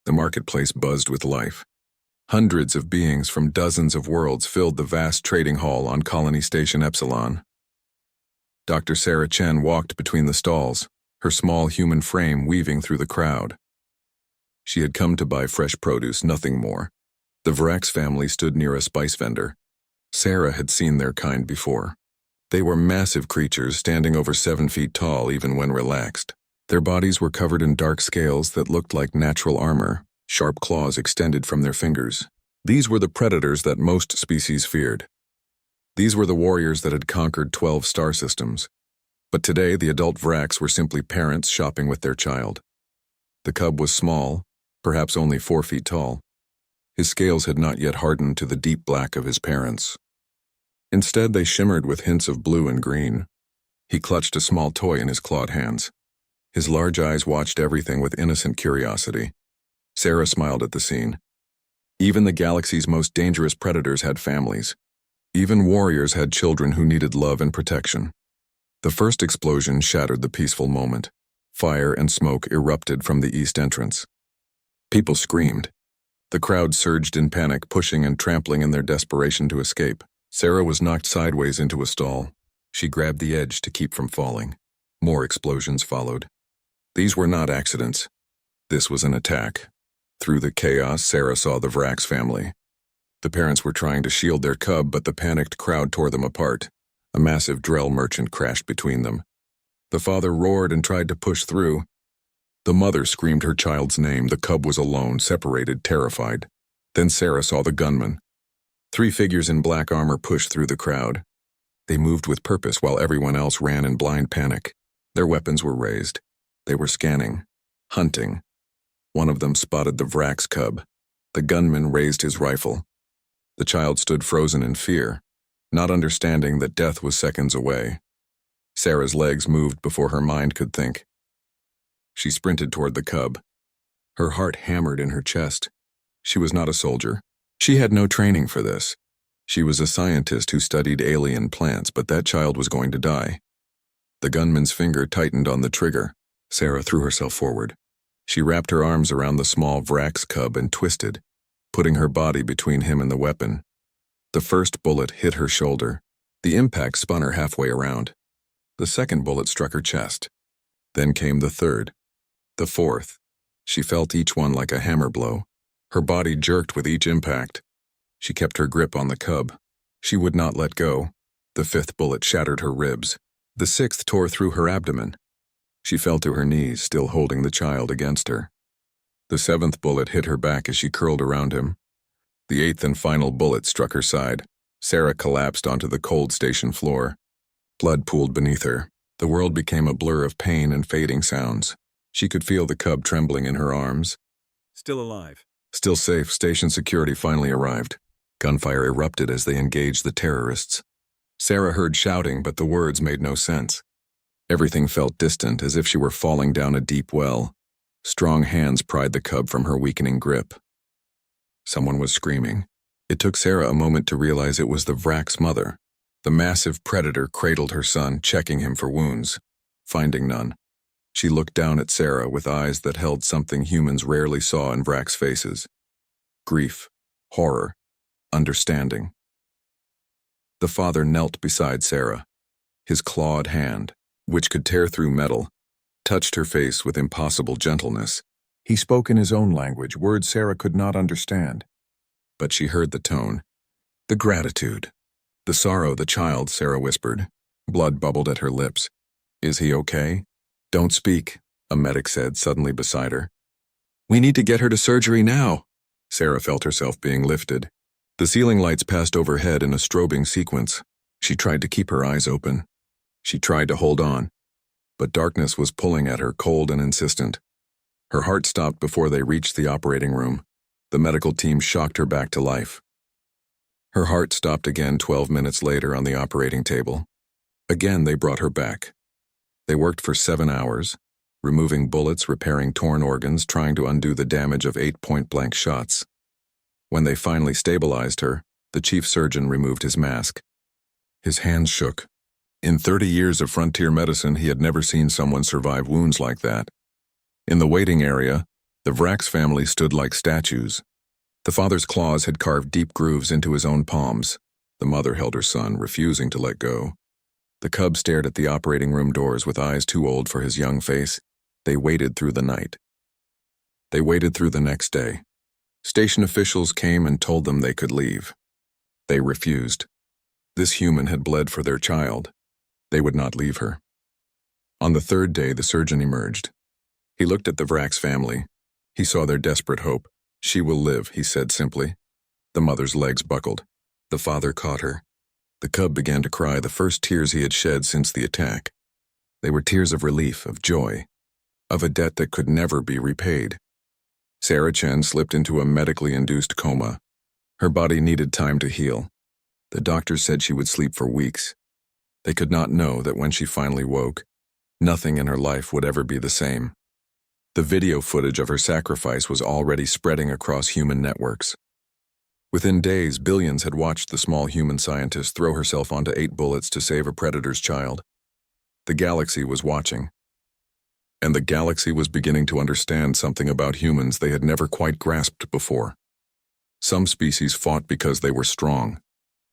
The marketplace buzzed with life. Hundreds of beings from dozens of worlds filled the vast trading hall on Colony Station Epsilon. Dr. Sarah Chen walked between the stalls, her small human frame weaving through the crowd. She had come to buy fresh produce, nothing more. The Vrax family stood near a spice vendor. Sarah had seen their kind before. They were massive creatures standing over 7 feet tall even when relaxed. Their bodies were covered in dark scales that looked like natural armor, sharp claws extended from their fingers. These were the predators that most species feared. These were the warriors that had conquered 12 star systems. But today the adult Vrax were simply parents shopping with their child. The cub was small, perhaps only 4 feet tall. His scales had not yet hardened to the deep black of his parents. Instead, they shimmered with hints of blue and green. He clutched a small toy in his clawed hands. His large eyes watched everything with innocent curiosity. Sarah smiled at the scene. Even the galaxy's most dangerous predators had families. Even warriors had children who needed love and protection. The first explosion shattered the peaceful moment. Fire and smoke erupted from the east entrance. People screamed. The crowd surged in panic, pushing and trampling in their desperation to escape. Sarah was knocked sideways into a stall. She grabbed the edge to keep from falling. More explosions followed. These were not accidents. This was an attack. Through the chaos, Sarah saw the Vrax family. The parents were trying to shield their cub, but the panicked crowd tore them apart. A massive Drell merchant crashed between them. The father roared and tried to push through. The mother screamed her child's name. The cub was alone, separated, terrified. Then Sarah saw the gunman. 3 figures in black armor pushed through the crowd. They moved with purpose while everyone else ran in blind panic. Their weapons were raised. They were scanning, hunting. One of them spotted the Vrax cub. The gunman raised his rifle. The child stood frozen in fear, not understanding that death was seconds away. Sarah's legs moved before her mind could think. She sprinted toward the cub. Her heart hammered in her chest. She was not a soldier. She had no training for this. She was a scientist who studied alien plants, but that child was going to die. The gunman's finger tightened on the trigger. Sarah threw herself forward. She wrapped her arms around the small Vrax cub and twisted, putting her body between him and the weapon. The first bullet hit her shoulder. The impact spun her halfway around. The second bullet struck her chest. Then came the third. The fourth. She felt each one like a hammer blow. Her body jerked with each impact. She kept her grip on the cub. She would not let go. The fifth bullet shattered her ribs. The sixth tore through her abdomen. She fell to her knees, still holding the child against her. The seventh bullet hit her back as she curled around him. The eighth and final bullet struck her side. Sarah collapsed onto the cold station floor. Blood pooled beneath her. The world became a blur of pain and fading sounds. She could feel the cub trembling in her arms. Still alive. Still safe, station security finally arrived. Gunfire erupted as they engaged the terrorists. Sarah heard shouting, but the words made no sense. Everything felt distant, as if she were falling down a deep well. Strong hands pried the cub from her weakening grip. Someone was screaming. It took Sarah a moment to realize it was the Vrax mother. The massive predator cradled her son, checking him for wounds. Finding none, she looked down at Sarah with eyes that held something humans rarely saw in Vrax faces. Grief, horror, understanding. The father knelt beside Sarah. His clawed hand, which could tear through metal, touched her face with impossible gentleness. He spoke in his own language, words Sarah could not understand. But she heard the tone, the gratitude, the sorrow. The child, Sarah whispered. Blood bubbled at her lips. Is he okay? Don't speak, a medic said suddenly beside her. We need to get her to surgery now. Sarah felt herself being lifted. The ceiling lights passed overhead in a strobing sequence. She tried to keep her eyes open. She tried to hold on, but darkness was pulling at her, cold and insistent. Her heart stopped before they reached the operating room. The medical team shocked her back to life. Her heart stopped again 12 minutes later on the operating table. Again they brought her back. They worked for 7 hours, removing bullets, repairing torn organs, trying to undo the damage of 8 point-blank shots. When they finally stabilized her, the chief surgeon removed his mask. His hands shook. In 30 years of frontier medicine, he had never seen someone survive wounds like that. In the waiting area, The Vrax family stood like statues. The father's claws had carved deep grooves into his own palms. The mother held her son, refusing to let go. The cub stared at the operating room doors with eyes too old for his young face. They waited through the night. They waited through the next day. Station officials came and told them they could leave. They refused. This human had bled for their child. They would not leave her. On the third day, the surgeon emerged. He looked at the Vrax family. He saw their desperate hope. "She will live," he said simply. The mother's legs buckled. The father caught her. The cub began to cry, the first tears he had shed since the attack. They were tears of relief, of joy, of a debt that could never be repaid. Sarah Chen slipped into a medically induced coma. Her body needed time to heal. The doctors said she would sleep for weeks. They could not know that when she finally woke, nothing in her life would ever be the same. The video footage of her sacrifice was already spreading across human networks. Within days, billions had watched the small human scientist throw herself onto 8 bullets to save a predator's child. The galaxy was watching. And the galaxy was beginning to understand something about humans they had never quite grasped before. Some species fought because they were strong.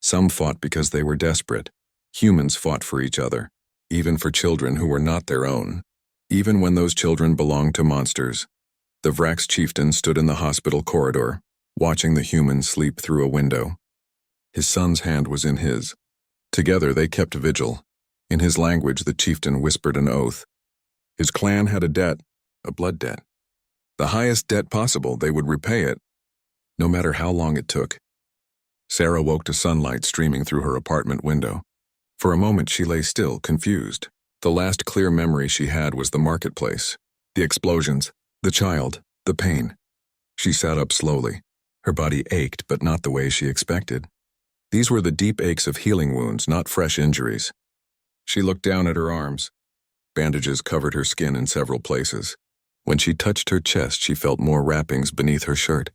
Some fought because they were desperate. Humans fought for each other, even for children who were not their own. Even when those children belonged to monsters. The Vrax chieftain stood in the hospital corridor, watching the humans sleep through a window. His son's hand was in his. Together they kept vigil. In his language, the chieftain whispered an oath. His clan had a debt, a blood debt. The highest debt possible, they would repay it, no matter how long it took. Sarah woke to sunlight streaming through her apartment window. For a moment she lay still, confused. The last clear memory she had was the marketplace, the explosions, the child, the pain. She sat up slowly. Her body ached, but not the way she expected. These were the deep aches of healing wounds, not fresh injuries. She looked down at her arms. Bandages covered her skin in several places. When she touched her chest, she felt more wrappings beneath her shirt.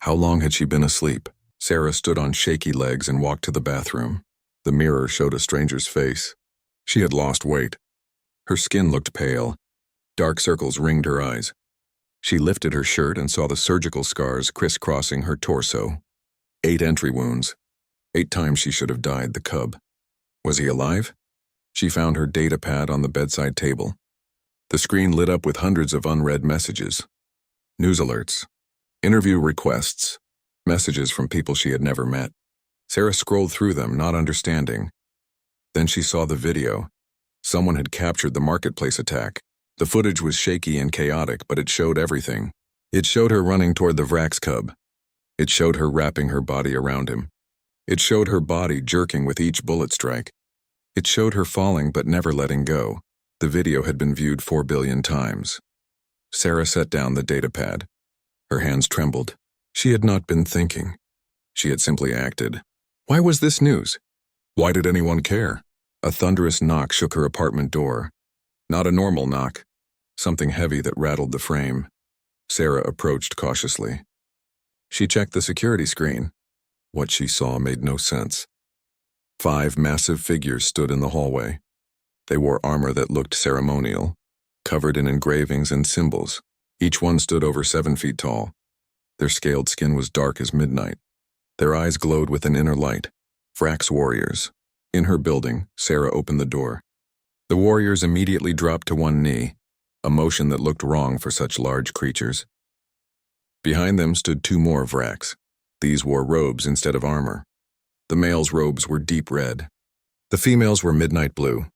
How long had she been asleep? Sarah stood on shaky legs and walked to the bathroom. The mirror showed a stranger's face. She had lost weight. Her skin looked pale. Dark circles ringed her eyes. She lifted her shirt and saw the surgical scars crisscrossing her torso. 8 entry wounds. 8 times she should have died, the cub. Was he alive? She found her data pad on the bedside table. The screen lit up with hundreds of unread messages. News alerts. Interview requests. Messages from people she had never met. Sarah scrolled through them, not understanding. Then she saw the video. Someone had captured the marketplace attack. The footage was shaky and chaotic, but it showed everything. It showed her running toward the Vrax cub. It showed her wrapping her body around him. It showed her body jerking with each bullet strike. It showed her falling but never letting go. The video had been viewed 4 billion times. Sarah set down the datapad. Her hands trembled. She had not been thinking. She had simply acted. Why was this news? Why did anyone care? A thunderous knock shook her apartment door. Not a normal knock. Something heavy that rattled the frame. Sarah approached cautiously. She checked the security screen. What she saw made no sense. 5 massive figures stood in the hallway. They wore armor that looked ceremonial, covered in engravings and symbols. Each one stood over 7 feet tall. Their scaled skin was dark as midnight. Their eyes glowed with an inner light. Vrax warriors. In her building, Sarah opened the door. The warriors immediately dropped to one knee, a motion that looked wrong for such large creatures. Behind them stood 2 more Vrax. These wore robes instead of armor. The males' robes were deep red. The females were midnight blue.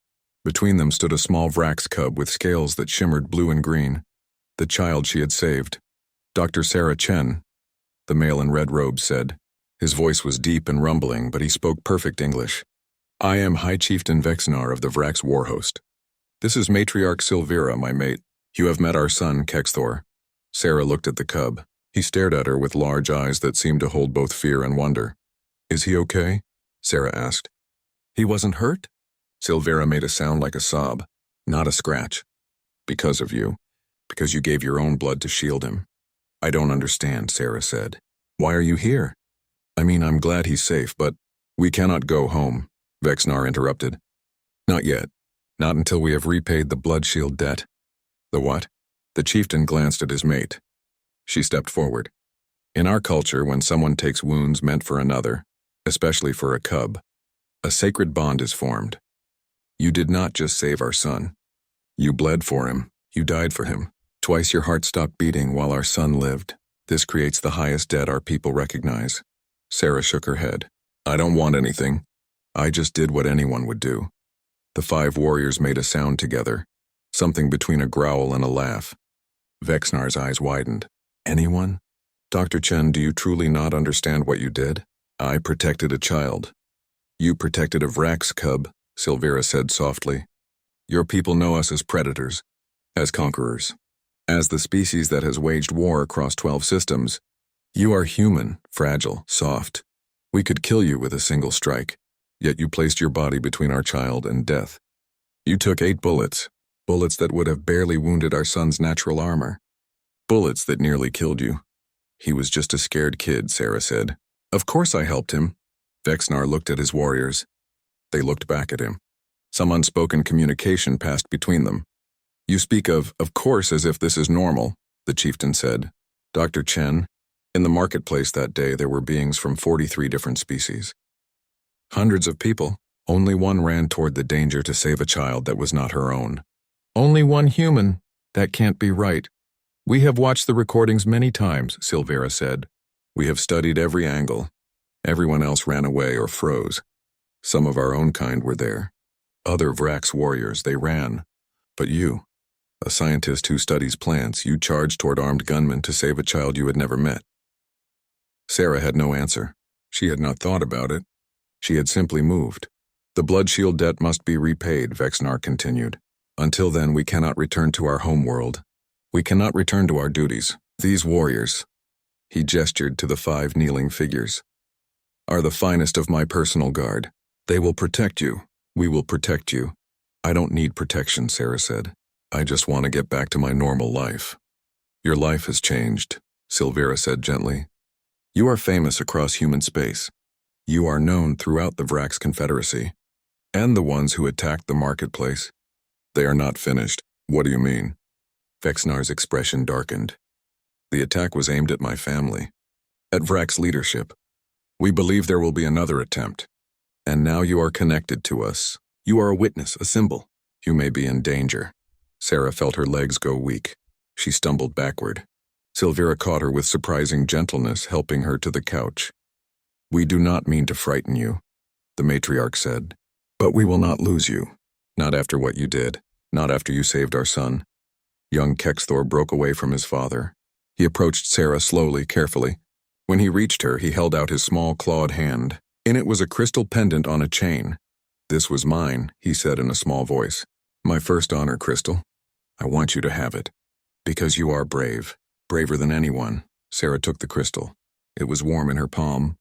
Between them stood a small Vrax cub with scales that shimmered blue and green. The child she had saved. Dr. Sarah Chen, the male in red robes said. His voice was deep and rumbling, but he spoke perfect English. I am High Chieftain Vexnar of the Vrax War Host. This is Matriarch Silvira, my mate. You have met our son, Kexthor. Sarah looked at the cub. He stared at her with large eyes that seemed to hold both fear and wonder. Is he okay? Sarah asked. He wasn't hurt? Silvira made a sound like a sob. Not a scratch. Because of you. Because you gave your own blood to shield him. I don't understand, Sarah said. Why are you here? I mean, I'm glad he's safe, but we cannot go home, Vexnar interrupted. Not yet. Not until we have repaid the blood shield debt. The what? The chieftain glanced at his mate. She stepped forward. In our culture, when someone takes wounds meant for another, especially for a cub, a sacred bond is formed. You did not just save our son. You bled for him. You died for him. Twice your heart stopped beating while our son lived. This creates the highest debt our people recognize. Sarah shook her head. I don't want anything. I just did what anyone would do. The 5 warriors made a sound together, something between a growl and a laugh. Vexnar's eyes widened. Anyone? Dr. Chen, do you truly not understand what you did? I protected a child. You protected a Vrax cub, Silvera said softly. Your people know us as predators, as conquerors, as the species that has waged war across 12 systems. You are human, fragile, soft. We could kill you with a single strike, yet you placed your body between our child and death. You took 8 bullets, bullets that would have barely wounded our son's natural armor. Bullets that nearly killed you. He was just a scared kid, Sarah said. Of course I helped him. Vexnar looked at his warriors. They looked back at him. Some unspoken communication passed between them. You speak of course, as if this is normal, the chieftain said. Dr. Chen, in the marketplace that day there were beings from 43 different species. Hundreds of people. Only one ran toward the danger to save a child that was not her own. Only one human. That can't be right. We have watched the recordings many times, Silvera said. We have studied every angle. Everyone else ran away or froze. Some of our own kind were there. Other Vrax warriors, they ran. But you, a scientist who studies plants, you charged toward armed gunmen to save a child you had never met. Sarah had no answer. She had not thought about it. She had simply moved. The blood shield debt must be repaid, Vexnar continued. Until then, we cannot return to our home world. We cannot return to our duties. These warriors, he gestured to the 5 kneeling figures, are the finest of my personal guard. They will protect you. We will protect you. I don't need protection, Sarah said. I just want to get back to my normal life. Your life has changed, Silvera said gently. You are famous across human space. You are known throughout the Vrax Confederacy, and the ones who attacked the marketplace. They are not finished. What do you mean? Vexnar's expression darkened. The attack was aimed at my family, at Vrax leadership. We believe there will be another attempt. And now you are connected to us. You are a witness, a symbol. You may be in danger. Sarah felt her legs go weak. She stumbled backward. Silvera caught her with surprising gentleness, helping her to the couch. We do not mean to frighten you, the matriarch said. But we will not lose you. Not after what you did. Not after you saved our son. Young Kexthor broke away from his father. He approached Sarah slowly, carefully. When he reached her, he held out his small clawed hand. In it was a crystal pendant on a chain. This was mine, he said in a small voice. My first honor, Crystal. I want you to have it. Because you are brave. Braver than anyone. Sarah took the crystal. It was warm in her palm.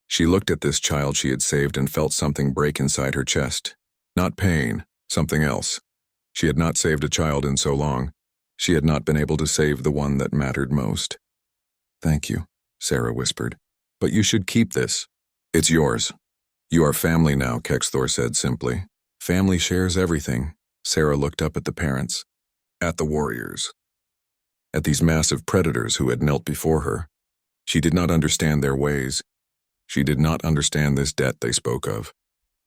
She looked at this child she had saved and felt something break inside her chest. Not pain, something else. She had not saved a child in so long. She had not been able to save the one that mattered most. Thank you, Sarah whispered. But you should keep this. It's yours. You are family now, Kexthor said simply. Family shares everything. Sarah looked up at the parents. At the warriors. At these massive predators who had knelt before her. She did not understand their ways. She did not understand this debt they spoke of.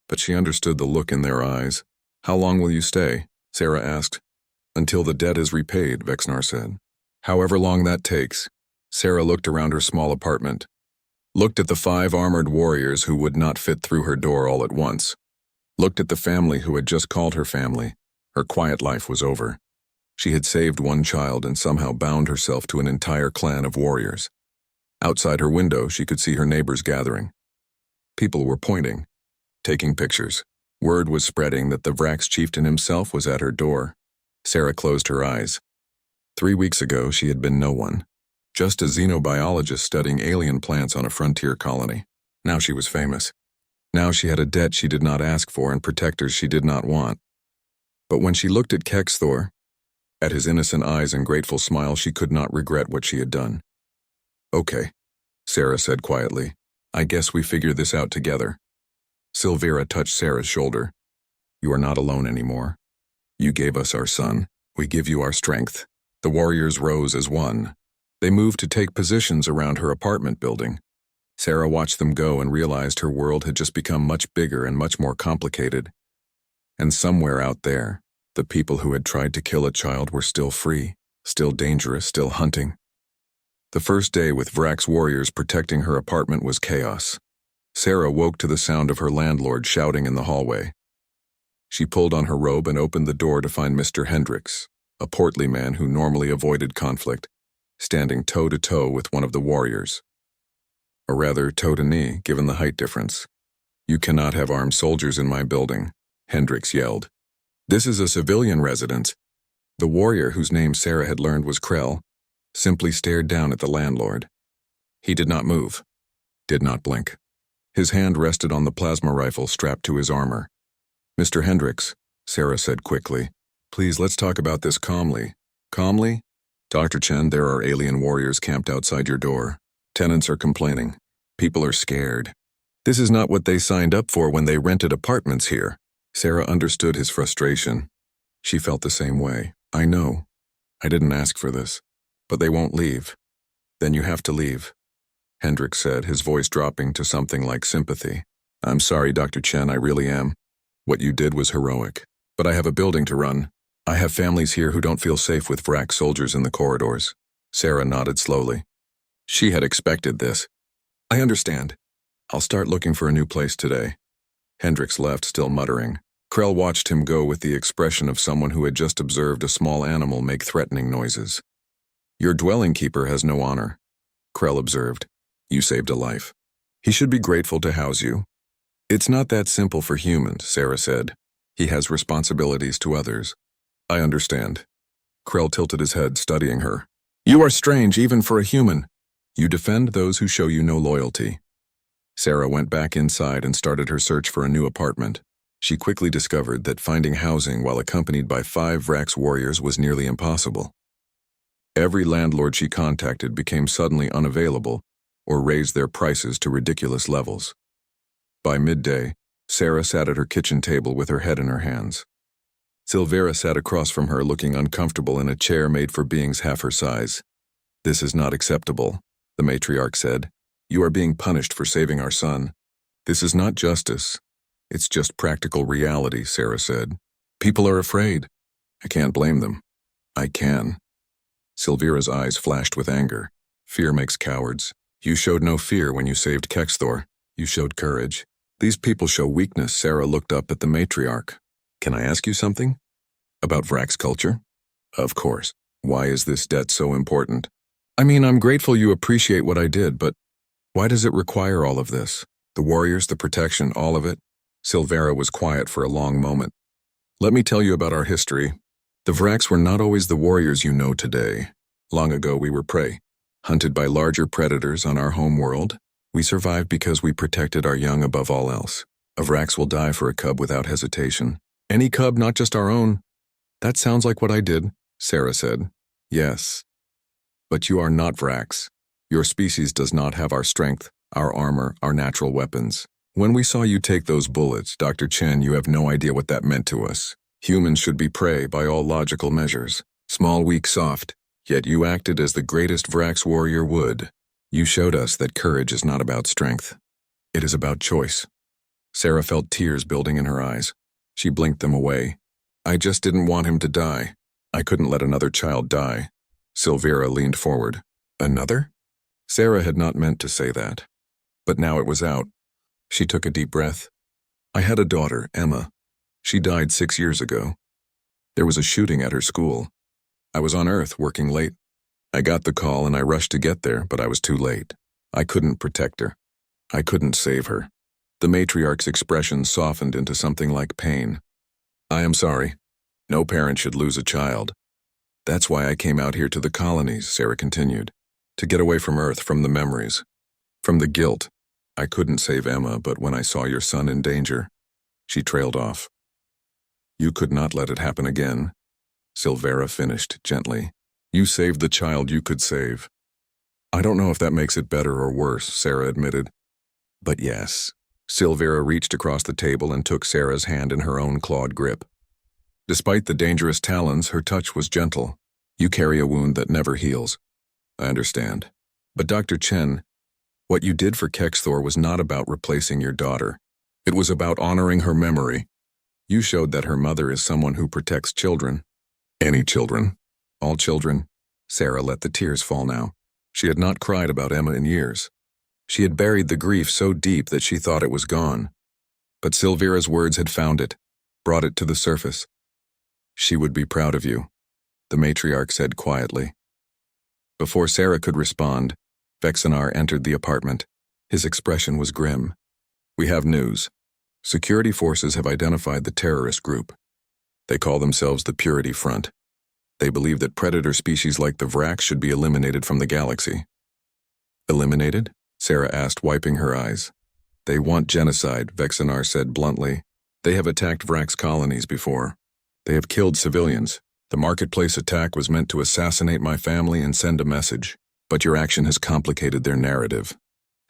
But she understood the look in their eyes. How long will you stay? Sarah asked. Until the debt is repaid, Vexnar said. However long that takes. Sarah looked around her small apartment. Looked at the 5 armored warriors who would not fit through her door all at once. Looked at the family who had just called her family. Her quiet life was over. She had saved one child and somehow bound herself to an entire clan of warriors. Outside her window, she could see her neighbors gathering. People were pointing, taking pictures. Word was spreading that the Vrax chieftain himself was at her door. Sarah closed her eyes. 3 weeks ago, she had been no one. Just a xenobiologist studying alien plants on a frontier colony. Now she was famous. Now she had a debt she did not ask for and protectors she did not want. But when she looked at Kexthor, at his innocent eyes and grateful smile, she could not regret what she had done. Okay, Sarah said quietly. I guess we figure this out together. Silvera touched Sarah's shoulder. You are not alone anymore. You gave us our son. We give you our strength. The warriors rose as one. They moved to take positions around her apartment building. Sarah watched them go and realized her world had just become much bigger and much more complicated. And somewhere out there, the people who had tried to kill a child were still free, still dangerous, still hunting. The first day with Vrax's warriors protecting her apartment was chaos. Sarah woke to the sound of her landlord shouting in the hallway. She pulled on her robe and opened the door to find Mr. Hendricks, a portly man who normally avoided conflict, standing toe-to-toe with one of the warriors. Or rather, toe-to-knee, given the height difference. "You cannot have armed soldiers in my building," Hendricks yelled. "This is a civilian residence." The warrior, whose name Sarah had learned was Krell, simply stared down at the landlord. He did not move, did not blink. His hand rested on the plasma rifle strapped to his armor. "Mr. Hendricks," Sarah said quickly, "please let's talk about this calmly." "Calmly? Dr. Chen, there are alien warriors camped outside your door. Tenants are complaining. People are scared. This is not what they signed up for when they rented apartments here." Sarah understood his frustration. She felt the same way. "I know. I didn't ask for this. But they won't leave." "Then you have to leave," Hendricks said, his voice dropping to something like sympathy. "I'm sorry, Dr. Chen, I really am. What you did was heroic. But I have a building to run. I have families here who don't feel safe with Vrax soldiers in the corridors." Sarah nodded slowly. She had expected this. "I understand. I'll start looking for a new place today." Hendricks left, still muttering. Krell watched him go with the expression of someone who had just observed a small animal make threatening noises. "Your dwelling keeper has no honor," Krell observed. "You saved a life. He should be grateful to house you." "It's not that simple for humans," Sarah said. "He has responsibilities to others." "I understand." Krell tilted his head, studying her. "You are strange even for a human. You defend those who show you no loyalty." Sarah went back inside and started her search for a new apartment. She quickly discovered that finding housing while accompanied by 5 Vrax warriors was nearly impossible. Every landlord she contacted became suddenly unavailable or raised their prices to ridiculous levels. By midday, Sarah sat at her kitchen table with her head in her hands. Silvera sat across from her looking uncomfortable in a chair made for beings half her size. "This is not acceptable," the matriarch said. "You are being punished for saving our son." "This is not justice. It's just practical reality," Sarah said. "People are afraid. I can't blame them." "I can." Silvera's eyes flashed with anger. "Fear makes cowards. You showed no fear when you saved Kexthor. You showed courage. These people show weakness." Sarah looked up at the matriarch. "Can I ask you something? About Vrax culture?" "Of course. Why is this debt so important?" "I mean, I'm grateful you appreciate what I did, but why does it require all of this? The warriors, the protection, all of it?" Silvera was quiet for a long moment. "Let me tell you about our history. The Vrax were not always the warriors you know today. Long ago we were prey, hunted by larger predators on our home world. We survived because we protected our young above all else. A Vrax will die for a cub without hesitation. Any cub, not just our own." "That sounds like what I did," Sarah said. "Yes. But you are not Vrax. Your species does not have our strength, our armor, our natural weapons. When we saw you take those bullets, Dr. Chen, you have no idea what that meant to us. Humans should be prey by all logical measures. Small, weak, soft. Yet you acted as the greatest Vrax warrior would. You showed us that courage is not about strength. It is about choice." Sarah felt tears building in her eyes. She blinked them away. "I just didn't want him to die. I couldn't let another child die." Silvera leaned forward. "Another?" Sarah had not meant to say that. But now it was out. She took a deep breath. "I had a daughter, Emma. She died 6 years ago. There was a shooting at her school. I was on Earth, working late. I got the call and I rushed to get there, but I was too late. I couldn't protect her. I couldn't save her." The matriarch's expression softened into something like pain. "I am sorry. No parent should lose a child. That's why I came out here to the colonies," Sarah continued. "To get away from Earth, from the memories, from the guilt. I couldn't save Emma, but when I saw your son in danger..." She trailed off. "You could not let it happen again," Silvera finished gently. "You saved the child you could save." "I don't know if that makes it better or worse," Sarah admitted. "But yes." Silvera reached across the table and took Sarah's hand in her own clawed grip. Despite the dangerous talons, her touch was gentle. "You carry a wound that never heals. I understand. But Dr. Chen, what you did for Kexthor was not about replacing your daughter. It was about honoring her memory. You showed that her mother is someone who protects children. Any children. All children. Sarah let the tears fall now. She had not cried about Emma in years. She had buried the grief so deep that she thought it was gone. But Silvera's words had found it, brought it to the surface. She would be proud of you, the matriarch said quietly. Before Sarah could respond, Vexinar entered the apartment. His expression was grim. We have news. Security forces have identified the terrorist group. They call themselves the Purity Front. They believe that predator species like the Vrax should be eliminated from the galaxy. Eliminated? Sarah asked, wiping her eyes. They want genocide, Vexinar said bluntly. They have attacked Vrax colonies before. They have killed civilians. The marketplace attack was meant to assassinate my family and send a message, but your action has complicated their narrative.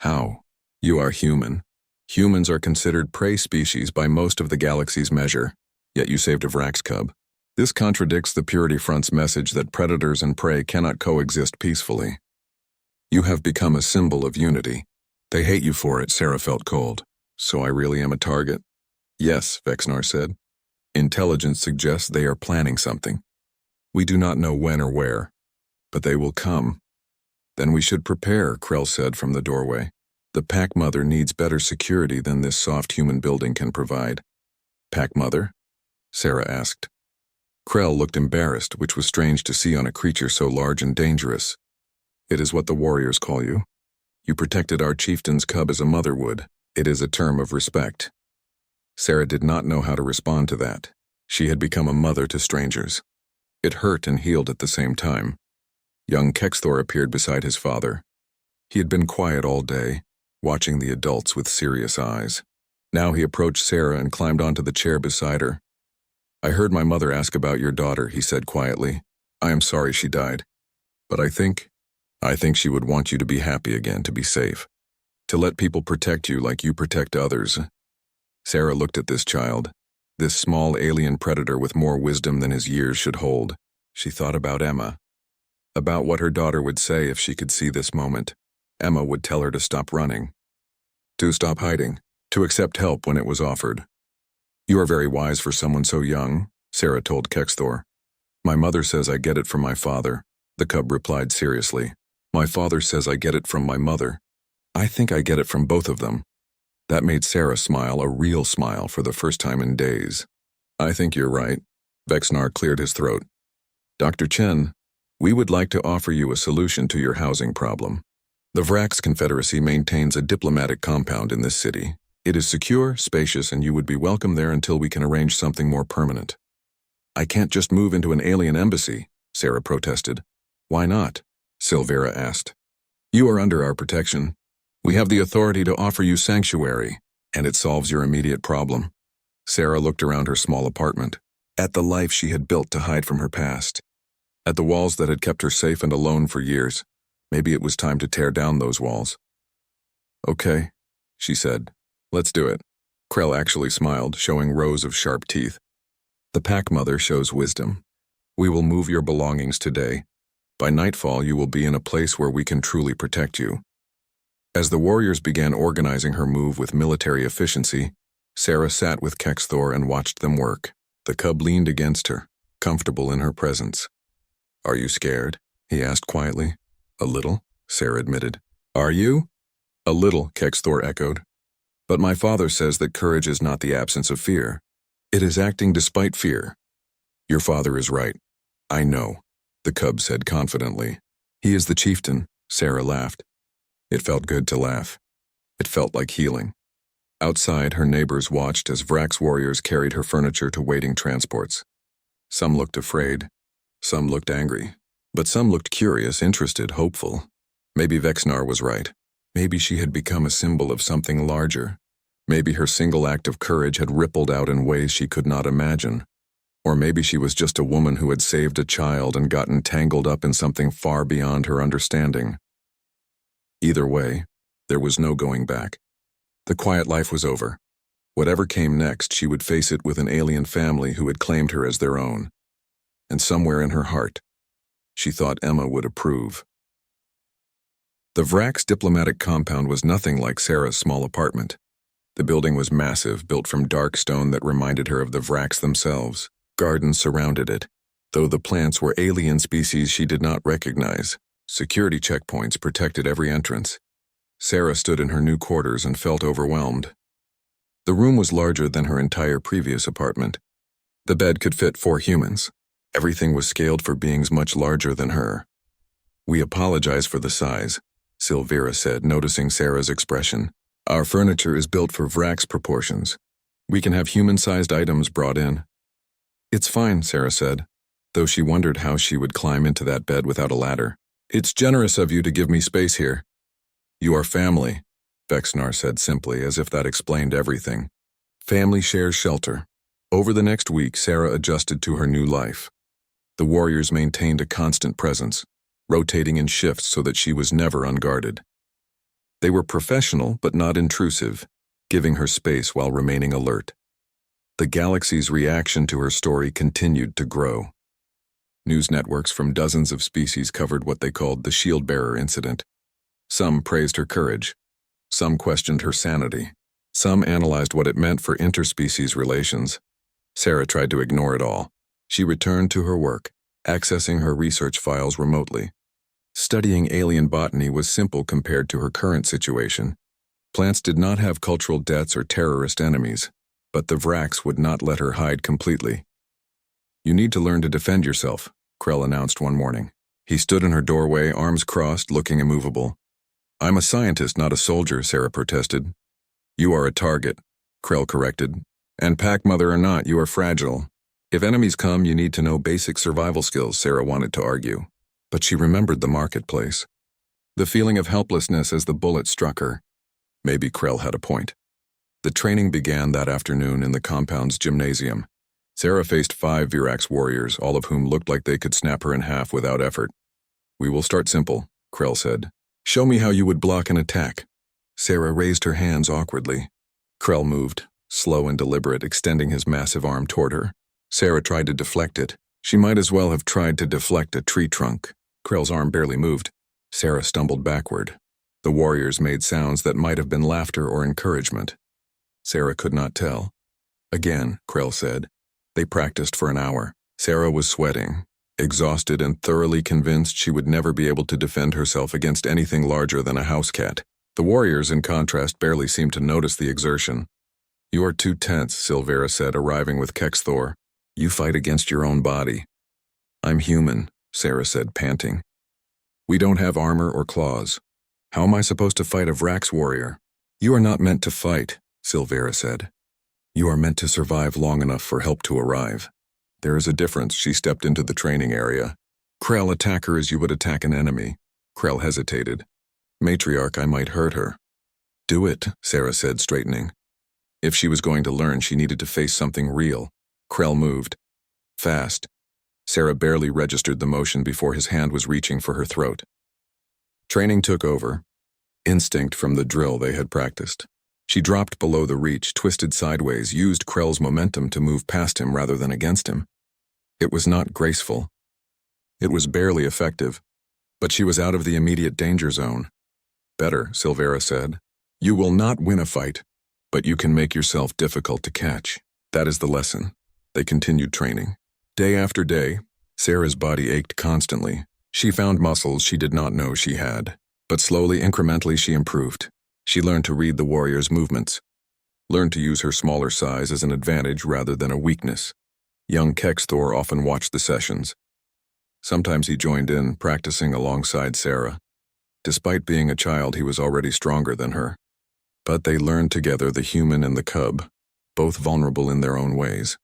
How? You are human. Humans are considered prey species by most of the galaxy's measure, yet you saved a Vrax cub. This contradicts the Purity Front's message that predators and prey cannot coexist peacefully. You have become a symbol of unity. They hate you for it, Sarah felt cold. So I really am a target? Yes, Vexinar said. Intelligence suggests they are planning something. We do not know when or where, but they will come. Then we should prepare, Krell said from the doorway. The Pack Mother needs better security than this soft human building can provide. Pack Mother? Sarah asked. Krell looked embarrassed, which was strange to see on a creature so large and dangerous. It is what the warriors call you. You protected our chieftain's cub as a mother would. It is a term of respect. Sarah did not know how to respond to that. She had become a mother to strangers. It hurt and healed at the same time. Young Kexthor appeared beside his father. He had been quiet all day, watching the adults with serious eyes. Now he approached Sarah and climbed onto the chair beside her. I heard my mother ask about your daughter, he said quietly. I am sorry she died. But I think she would want you to be happy again, to be safe. To let people protect you like you protect others. Sarah looked at this child, this small alien predator with more wisdom than his years should hold. She thought about Emma. About what her daughter would say if she could see this moment. Emma would tell her to stop running. To stop hiding. To accept help when it was offered. You are very wise for someone so young, Sarah told Kexthor. My mother says I get it from my father, the cub replied seriously. My father says I get it from my mother. I think I get it from both of them. That made Sarah smile, a real smile, for the first time in days. I think you're right. Vexinar cleared his throat. Dr. Chen, we would like to offer you a solution to your housing problem. The Vrax Confederacy maintains a diplomatic compound in this city. It is secure, spacious, and you would be welcome there until we can arrange something more permanent. I can't just move into an alien embassy, Sarah protested. Why not? Silvera asked. You are under our protection. We have the authority to offer you sanctuary, and it solves your immediate problem. Sarah looked around her small apartment, at the life she had built to hide from her past, at the walls that had kept her safe and alone for years. Maybe it was time to tear down those walls. Okay, she said. Let's do it. Krell actually smiled, showing rows of sharp teeth. The Pack Mother shows wisdom. We will move your belongings today. By nightfall, you will be in a place where we can truly protect you. As the warriors began organizing her move with military efficiency, Sarah sat with Kexthor and watched them work. The cub leaned against her, comfortable in her presence. Are you scared? He asked quietly. A little, Sarah admitted. Are you? A little, Kexthor echoed. But my father says that courage is not the absence of fear. It is acting despite fear. Your father is right. I know, the cub said confidently. He is the chieftain, Sarah laughed. It felt good to laugh. It felt like healing. Outside, her neighbors watched as Vrax warriors carried her furniture to waiting transports. Some looked afraid. Some looked angry. But some looked curious, interested, hopeful. Maybe Vexinar was right. Maybe she had become a symbol of something larger. Maybe her single act of courage had rippled out in ways she could not imagine. Or maybe she was just a woman who had saved a child and gotten tangled up in something far beyond her understanding. Either way, there was no going back. The quiet life was over. Whatever came next, she would face it with an alien family who had claimed her as their own. And somewhere in her heart, she thought Emma would approve. The Vrax diplomatic compound was nothing like Sarah's small apartment. The building was massive, built from dark stone that reminded her of the Vrax themselves. Gardens surrounded it, though the plants were alien species she did not recognize. Security checkpoints protected every entrance. Sarah stood in her new quarters and felt overwhelmed. The room was larger than her entire previous apartment. The bed could fit 4 humans. Everything was scaled for beings much larger than her. "We apologize for the size," Silvera said, noticing Sarah's expression. "Our furniture is built for Vrax proportions. We can have human-sized items brought in." "It's fine," Sarah said, though she wondered how she would climb into that bed without a ladder. "It's generous of you to give me space here." "You are family," Vexnar said simply, as if that explained everything. Family shares shelter. Over the next week, Sarah adjusted to her new life. The warriors maintained a constant presence, rotating in shifts so that she was never unguarded. They were professional but not intrusive, giving her space while remaining alert. The galaxy's reaction to her story continued to grow. News networks from dozens of species covered what they called the Shield-Bearer incident. Some praised her courage. Some questioned her sanity. Some analyzed what it meant for interspecies relations. Sarah tried to ignore it all. She returned to her work, accessing her research files remotely. Studying alien botany was simple compared to her current situation. Plants did not have cultural debts or terrorist enemies, but the Vrax would not let her hide completely. "You need to learn to defend yourself," Krell announced one morning. He stood in her doorway, arms crossed, looking immovable. "I'm a scientist, not a soldier," Sarah protested. "You are a target," Krell corrected. "And pack mother or not, you are fragile. If enemies come, you need to know basic survival skills," Sarah wanted to argue. But she remembered the marketplace. The feeling of helplessness as the bullet struck her. Maybe Krell had a point. The training began that afternoon in the compound's gymnasium. Sarah faced 5 Virax warriors, all of whom looked like they could snap her in half without effort. "We will start simple," Krell said. "Show me how you would block an attack." Sarah raised her hands awkwardly. Krell moved, slow and deliberate, extending his massive arm toward her. Sarah tried to deflect it. She might as well have tried to deflect a tree trunk. Krell's arm barely moved. Sarah stumbled backward. The warriors made sounds that might have been laughter or encouragement. Sarah could not tell. "Again," Krell said. They practiced for an hour. Sarah was sweating, exhausted and thoroughly convinced she would never be able to defend herself against anything larger than a house cat. The warriors, in contrast, barely seemed to notice the exertion. "You are too tense," Silvera said, arriving with Kexthor. "You fight against your own body." "I'm human," Sarah said, panting. "We don't have armor or claws. How am I supposed to fight a Vrax warrior?" "You are not meant to fight," Silvera said. "You are meant to survive long enough for help to arrive. There is a difference." She stepped into the training area. "Krell, attack her as you would attack an enemy." Krell hesitated. "Matriarch, I might hurt her." "Do it," Sarah said, straightening. If she was going to learn, she needed to face something real. Krell moved. Fast. Sarah barely registered the motion before his hand was reaching for her throat. Training took over. Instinct from the drill they had practiced. She dropped below the reach, twisted sideways, used Krell's momentum to move past him rather than against him. It was not graceful. It was barely effective, but she was out of the immediate danger zone. "Better," Silvera said. "You will not win a fight, but you can make yourself difficult to catch." That is the lesson. They continued training. Day after day, Sarah's body ached constantly. She found muscles she did not know she had, but slowly, incrementally, she improved. She learned to read the warrior's movements, learned to use her smaller size as an advantage rather than a weakness. Young Kexthor often watched the sessions. Sometimes he joined in, practicing alongside Sarah. Despite being a child, he was already stronger than her. But they learned together, the human and the cub, both vulnerable in their own ways.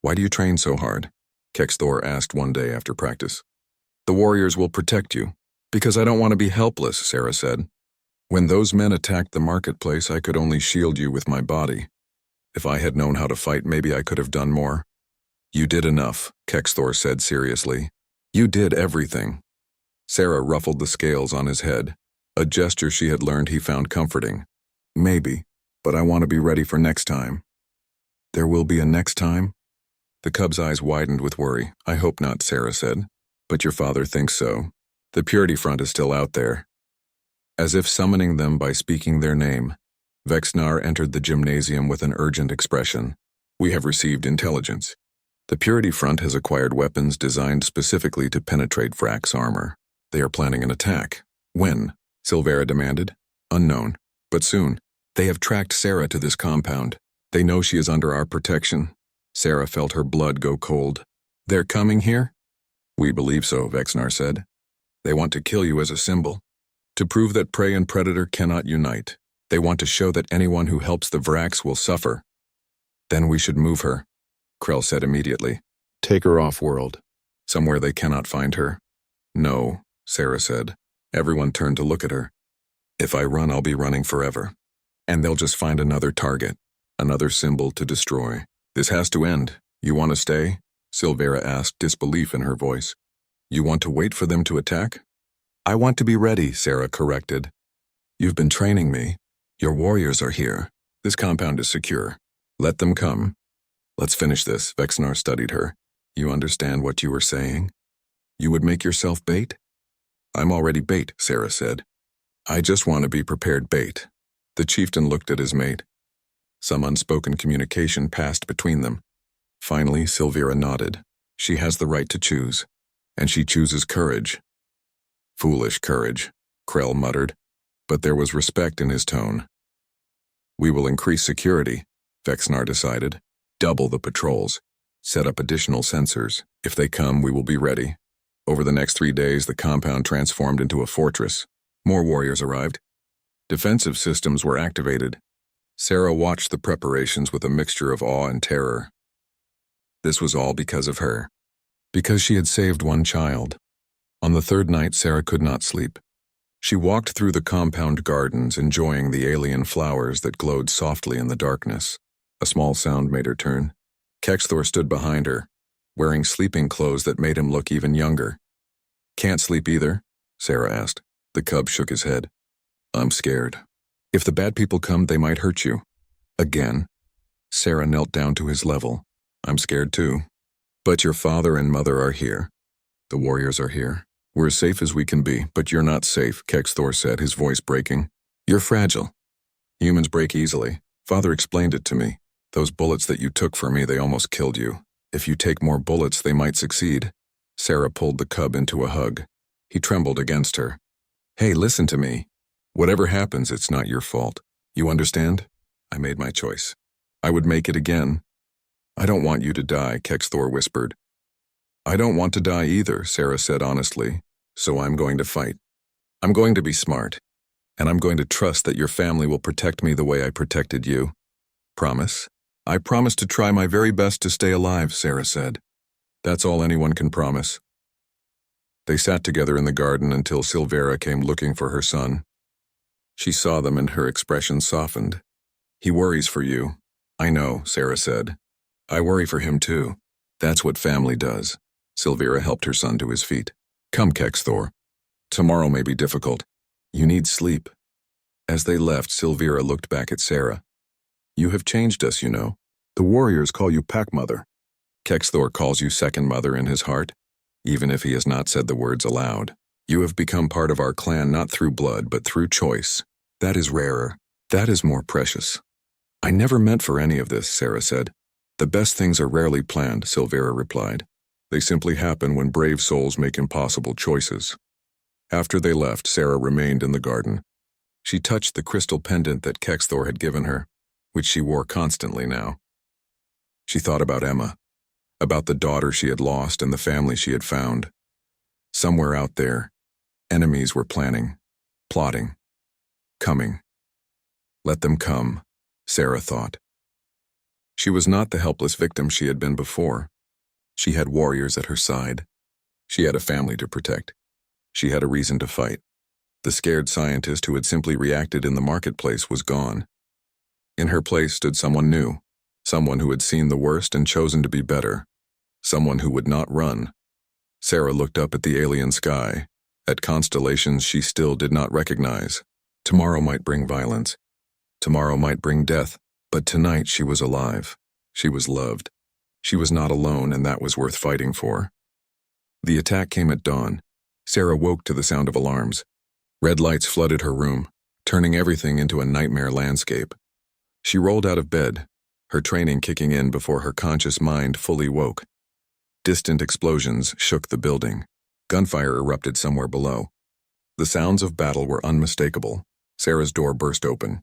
"Why do you train so hard?" Kexthor asked one day after practice. "The warriors will protect you." "Because I don't want to be helpless," Sarah said. "When those men attacked the marketplace, I could only shield you with my body. If I had known how to fight, maybe I could have done more." "You did enough," Kexthor said seriously. "You did everything." Sarah ruffled the scales on his head, a gesture she had learned he found comforting. "Maybe, but I want to be ready for next time." "There will be a next time?" The cub's eyes widened with worry. "I hope not," Sarah said. "But your father thinks so. The purity front is still out there." As if summoning them by speaking their name, Vexnar entered the gymnasium with an urgent expression. We have received intelligence. The Purity Front has acquired weapons designed specifically to penetrate Vrak's armor. They are planning an attack. When? Silvera demanded. Unknown. But soon. They have tracked Sarah to this compound. They know she is under our protection. Sarah felt her blood go cold. They're coming here? We believe so, Vexnar said. They want to kill you as a symbol. To prove that prey and predator cannot unite. They want to show that anyone who helps the Vraks will suffer. Then we should move her, Krell said immediately. Take her off-world. Somewhere they cannot find her. No, Sarah said. Everyone turned to look at her. If I run, I'll be running forever. And they'll just find another target, another symbol to destroy. This has to end. You want to stay? Silvera asked, disbelief in her voice. You want to wait for them to attack? I want to be ready, Sarah corrected. You've been training me. Your warriors are here. This compound is secure. Let them come. Let's finish this, Vexnar studied her. You understand what you were saying? You would make yourself bait? I'm already bait, Sarah said. I just want to be prepared bait. The chieftain looked at his mate. Some unspoken communication passed between them. Finally, Silvera nodded. She has the right to choose. And she chooses courage. Foolish courage, Krell muttered, but there was respect in his tone. We will increase security, Vexnar decided. Double the patrols. Set up additional sensors. If they come, we will be ready. Over the next 3 days, the compound transformed into a fortress. More warriors arrived. Defensive systems were activated. Sarah watched the preparations with a mixture of awe and terror. This was all because of her. Because she had saved one child. On the third night, Sarah could not sleep. She walked through the compound gardens, enjoying the alien flowers that glowed softly in the darkness. A small sound made her turn. Kexthor stood behind her, wearing sleeping clothes that made him look even younger. Can't sleep either? Sarah asked. The cub shook his head. I'm scared. If the bad people come, they might hurt you. Again. Sarah knelt down to his level. I'm scared too. But your father and mother are here. The warriors are here. We're as safe as we can be, but you're not safe, Kexthor said, his voice breaking. You're fragile. Humans break easily. Father explained it to me. Those bullets that you took for me, they almost killed you. If you take more bullets, they might succeed. Sarah pulled the cub into a hug. He trembled against her. Hey, listen to me. Whatever happens, it's not your fault. You understand? I made my choice. I would make it again. I don't want you to die, Kexthor whispered. I don't want to die either, Sarah said honestly, so I'm going to fight. I'm going to be smart, and I'm going to trust that your family will protect me the way I protected you. Promise? I promise to try my very best to stay alive, Sarah said. That's all anyone can promise. They sat together in the garden until Silvera came looking for her son. She saw them and her expression softened. He worries for you. I know, Sarah said. I worry for him too. That's what family does. Silvera helped her son to his feet. Come, Kexthor. Tomorrow may be difficult. You need sleep. As they left, Silvera looked back at Sarah. You have changed us, you know. The warriors call you Pack Mother. Kexthor calls you Second Mother in his heart, even if he has not said the words aloud. You have become part of our clan not through blood, but through choice. That is rarer. That is more precious. I never meant for any of this, Sarah said. The best things are rarely planned, Silvera replied. They simply happen when brave souls make impossible choices. After they left, Sarah remained in the garden. She touched the crystal pendant that Kexthor had given her, which she wore constantly now. She thought about Emma, about the daughter she had lost and the family she had found. Somewhere out there, enemies were planning, plotting, coming. Let them come, Sarah thought. She was not the helpless victim she had been before. She had warriors at her side. She had a family to protect. She had a reason to fight. The scared scientist who had simply reacted in the marketplace was gone. In her place stood someone new, someone who had seen the worst and chosen to be better, someone who would not run. Sarah looked up at the alien sky, at constellations she still did not recognize. Tomorrow might bring violence. Tomorrow might bring death, but tonight she was alive. She was loved. She was not alone, and that was worth fighting for. The attack came at dawn. Sarah woke to the sound of alarms. Red lights flooded her room, turning everything into a nightmare landscape. She rolled out of bed, her training kicking in before her conscious mind fully woke. Distant explosions shook the building. Gunfire erupted somewhere below. The sounds of battle were unmistakable. Sarah's door burst open.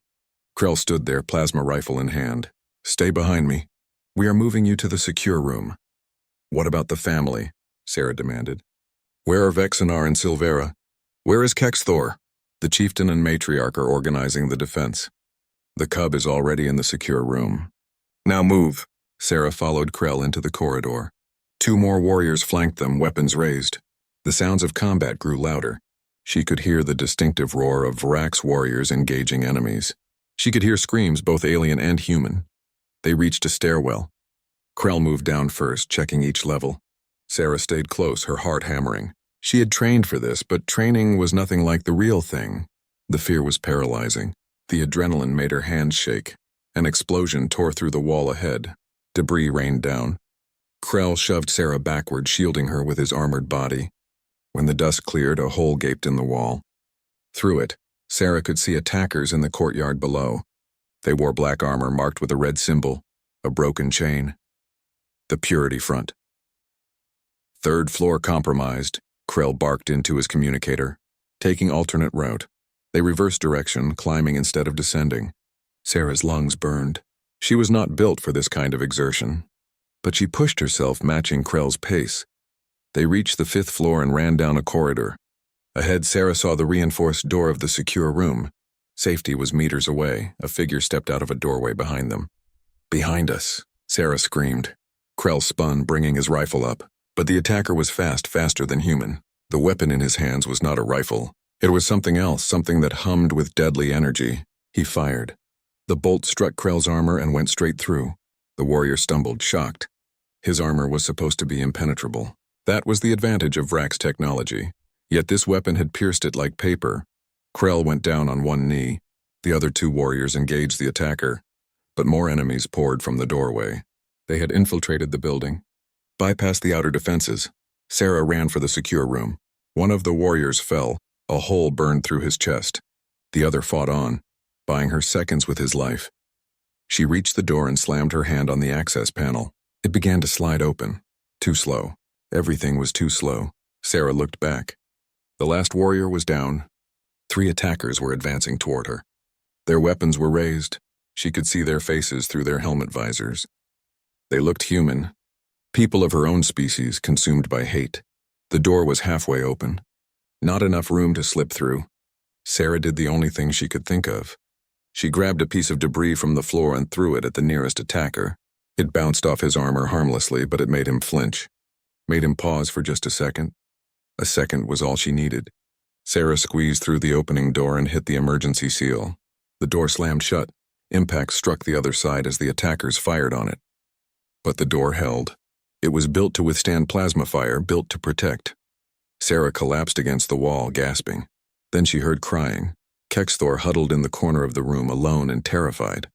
Krell stood there, plasma rifle in hand. "Stay behind me. We are moving you to the secure room." "What about the family?" Sarah demanded. "Where are Vexenar and Silvera? Where is Kexthor?" The chieftain and matriarch are organizing the defense. "The cub is already in the secure room." "Now move." Sarah followed Krell into the corridor. 2 more warriors flanked them, weapons raised. The sounds of combat grew louder. She could hear the distinctive roar of Varax's warriors engaging enemies. She could hear screams, both alien and human. They reached a stairwell. Krell moved down first, checking each level. Sarah stayed close, her heart hammering. She had trained for this, but training was nothing like the real thing. The fear was paralyzing. The adrenaline made her hands shake. An explosion tore through the wall ahead. Debris rained down. Krell shoved Sarah backward, shielding her with his armored body. When the dust cleared, a hole gaped in the wall. Through it, Sarah could see attackers in the courtyard below. They wore black armor marked with a red symbol, a broken chain. The Purity Front. "Third floor compromised," Krell barked into his communicator. Taking alternate route. They reversed direction, climbing instead of descending. Sarah's lungs burned. She was not built for this kind of exertion. But she pushed herself, matching Krell's pace. They reached the 5th floor and ran down a corridor. Ahead, Sarah saw the reinforced door of the secure room. Safety was meters away. A figure stepped out of a doorway behind them. "Behind us," Sarah screamed. Krell spun, bringing his rifle up. But the attacker was fast, faster than human. The weapon in his hands was not a rifle. It was something else, something that hummed with deadly energy. He fired. The bolt struck Krell's armor and went straight through. The warrior stumbled, shocked. His armor was supposed to be impenetrable. That was the advantage of Varax's technology. Yet this weapon had pierced it like paper. Krell went down on one knee. The other 2 warriors engaged the attacker. But more enemies poured from the doorway. They had infiltrated the building. Bypassed the outer defenses. Sarah ran for the secure room. One of the warriors fell. A hole burned through his chest. The other fought on, buying her seconds with his life. She reached the door and slammed her hand on the access panel. It began to slide open. Too slow. Everything was too slow. Sarah looked back. The last warrior was down. 3 attackers were advancing toward her. Their weapons were raised. She could see their faces through their helmet visors. They looked human. People of her own species, consumed by hate. The door was halfway open. Not enough room to slip through. Sarah did the only thing she could think of. She grabbed a piece of debris from the floor and threw it at the nearest attacker. It bounced off his armor harmlessly, but it made him flinch. Made him pause for just a second. A second was all she needed. Sarah squeezed through the opening door and hit the emergency seal. The door slammed shut. Impact struck the other side as the attackers fired on it. But the door held. It was built to withstand plasma fire, built to protect. Sarah collapsed against the wall, gasping. Then she heard crying. Kexthor huddled in the corner of the room, alone and terrified.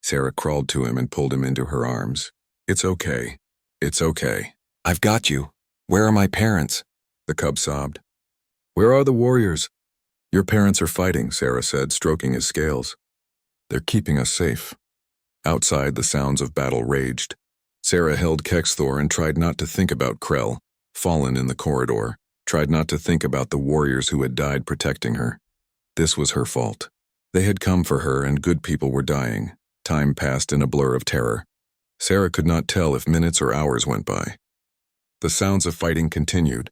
Sarah crawled to him and pulled him into her arms. "It's okay. It's okay. I've got you. Where are my parents?" the cub sobbed. "Where are the warriors?" "Your parents are fighting," Sarah said, stroking his scales. "They're keeping us safe." Outside, the sounds of battle raged. Sarah held Kexthor and tried not to think about Krell, fallen in the corridor, tried not to think about the warriors who had died protecting her. This was her fault. They had come for her and good people were dying. Time passed in a blur of terror. Sarah could not tell if minutes or hours went by. The sounds of fighting continued,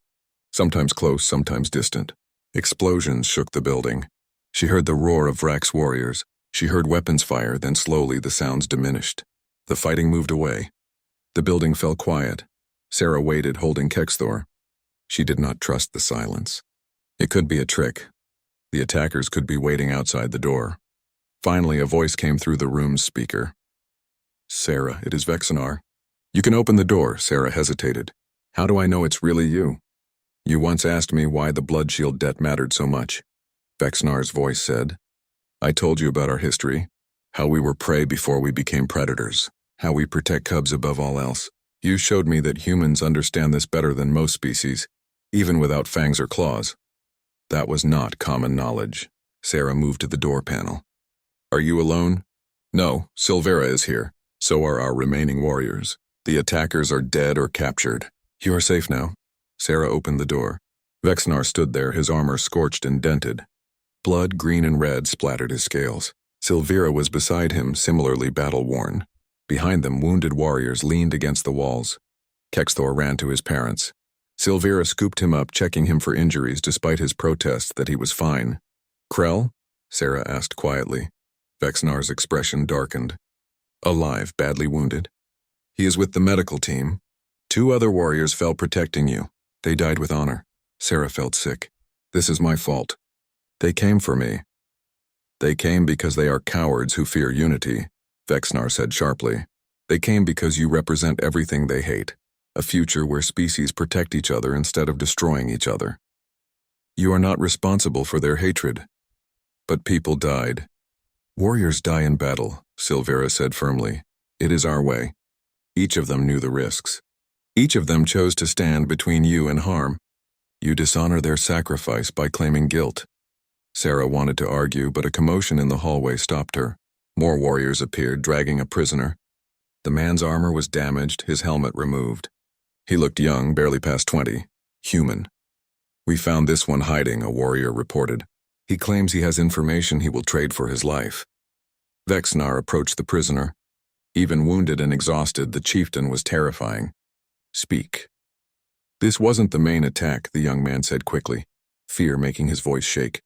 sometimes close, sometimes distant. Explosions shook the building. She heard the roar of Varax's warriors. She heard weapons fire, then slowly the sounds diminished. The fighting moved away. The building fell quiet. Sarah waited, holding Kexthor. She did not trust the silence. It could be a trick. The attackers could be waiting outside the door. Finally, a voice came through the room's speaker. "Sarah, it is Vexenar." "You can open the door," Sarah hesitated. "How do I know it's really you?" "You once asked me why the blood shield debt mattered so much," Vexenar's voice said. "I told you about our history, how we were prey before we became predators, how we protect cubs above all else. You showed me that humans understand this better than most species, even without fangs or claws." That was not common knowledge. Sarah moved to the door panel. Are you alone? No, Silvera is here. So are our remaining warriors. The attackers are dead or captured. You are safe now. Sarah opened the door. Vexnar stood there, his armor scorched and dented. Blood, green and red, splattered his scales. Silvera was beside him, similarly battle-worn. Behind them, wounded warriors leaned against the walls. Kexthor ran to his parents. Silvera scooped him up, checking him for injuries despite his protests that he was fine. Krell? Sarah asked quietly. Vexnar's expression darkened. Alive, badly wounded. He is with the medical team. 2 other warriors fell protecting you. They died with honor. Sarah felt sick. This is my fault. They came for me. They came because they are cowards who fear unity, Vexnar said sharply. They came because you represent everything they hate. A future where species protect each other instead of destroying each other. You are not responsible for their hatred. But people died. Warriors die in battle, Silvera said firmly. It is our way. Each of them knew the risks. Each of them chose to stand between you and harm. You dishonor their sacrifice by claiming guilt. Sarah wanted to argue, but a commotion in the hallway stopped her. More warriors appeared, dragging a prisoner. The man's armor was damaged, his helmet removed. He looked young, barely past 20. Human. We found this one hiding, a warrior reported. He claims he has information he will trade for his life. Vexnar approached the prisoner. Even wounded and exhausted, the chieftain was terrifying. Speak. This wasn't the main attack, the young man said quickly, fear making his voice shake.